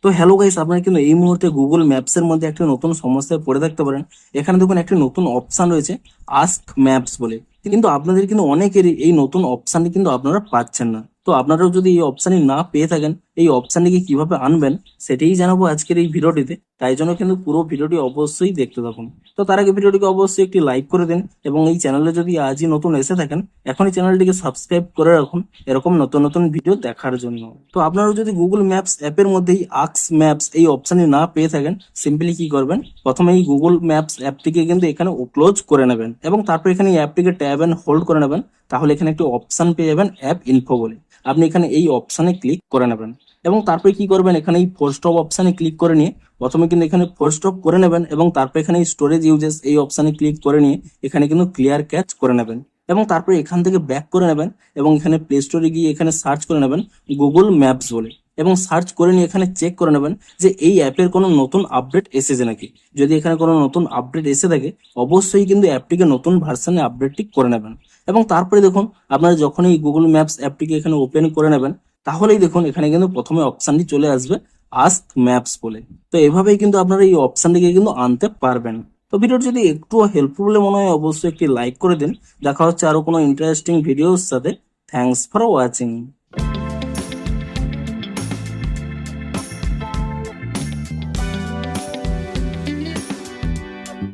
তো hello guys, আপনারা কিন্তু এই মুহূর্তে গুগল ম্যাপস এর মধ্যে একটা নতুন সমস্যায় পড়ে থাকতে পারেন। এখানে দেখুন একটা নতুন অপশন রয়েছে, আস্ক ম্যাপস বলে। কিন্তু আপনাদের কিন্তু অনেকেরই এই নতুন অপশনটি কিন্তু আপনারা পাচ্ছেন না। তো আপনারাও যদি এই অপশনটি না পেয়ে থাকেন, এই অপশনটিকে কিভাবে আনবেন সেটাই জানাবো আজকের এই ভিডিওটিতে। তাই জন্য কিন্তু পুরো ভিডিওটি অবশ্যই দেখতে থাকুন। তো তার আগে ভিডিওটিকে অবশ্যই একটি লাইক করে দিন, এবং এই চ্যানেলে যদি আজই নতুন এসে থাকেন এখনই চ্যানেলটিকে সাবস্ক্রাইব করে রাখুন এরকম নতুন নতুন ভিডিও দেখার জন্য। তো আপনারা যদি গুগল ম্যাপস অ্যাপের মধ্যেই আক্স ম্যাপস এই অপশনটি না পেয়ে থাকেন, সিম্পলি কি করবেন, প্রথমে এই গুগল ম্যাপস অ্যাপটিকে কিন্তু এখানে ক্লোজ করে নেবেন এবং তারপর এখানে এই অ্যাপটিকে ট্যাব এন্ড হোল্ড করে নেবেন। তাহলে এখানে একটি অপশন পেয়ে যাবেন, অ্যাপ ইনফো বলে। আপনি এখানে এই অপশনে ক্লিক করে নেবেন এবং তারপরে কি করবেন, এখানে এই ফোর স্টপ অপশনে ক্লিক করে নিয়ে প্রথমে কিন্তু এখানে ফোর স্টপ করে নেবেন এবং তারপর এখানে এই স্টোরেজ ইউজেস এই অপশনে ক্লিক করে নিয়ে এখানে কিন্তু ক্লিয়ার ক্যাচ করে নেবেন এবং তারপরে এখান থেকে ব্যাক করে নেবেন এবং এখানে প্লে স্টোরে গিয়ে এখানে সার্চ করে নেবেন গুগল ম্যাপস বলে এবং সার্চ করে নিয়ে এখানে চেক করে নেবেন যে এই অ্যাপের কোনো নতুন আপডেট এসেছে নাকি। যদি এখানে কোনো নতুন আপডেট এসে থাকে অবশ্যই কিন্তু অ্যাপটিকে নতুন ভার্সনে আপডেটটি করে নেবেন। এবং তারপরে দেখুন, আপনারা যখন এই গুগল ম্যাপস অ্যাপটিকে এখানে ওপেন করে নেবেন তাহলেই দেখুন এখানে কিন্তু প্রথমে অপশনটি চলে আসবে, আস্ক ম্যাপস বলে। তো এভাবেই কিন্তু আপনারা এই অপশনটিকে কিন্তু আনতে পারবেন। তো ভিডিওটি যদি একটু হেল্পফুল বলে মনে হয় অবশ্যই একটি লাইক করে দিন। দেখা হচ্ছে আরো কোনো ইন্টারেস্টিং ভিডিওর সাথে। Thanks for watching.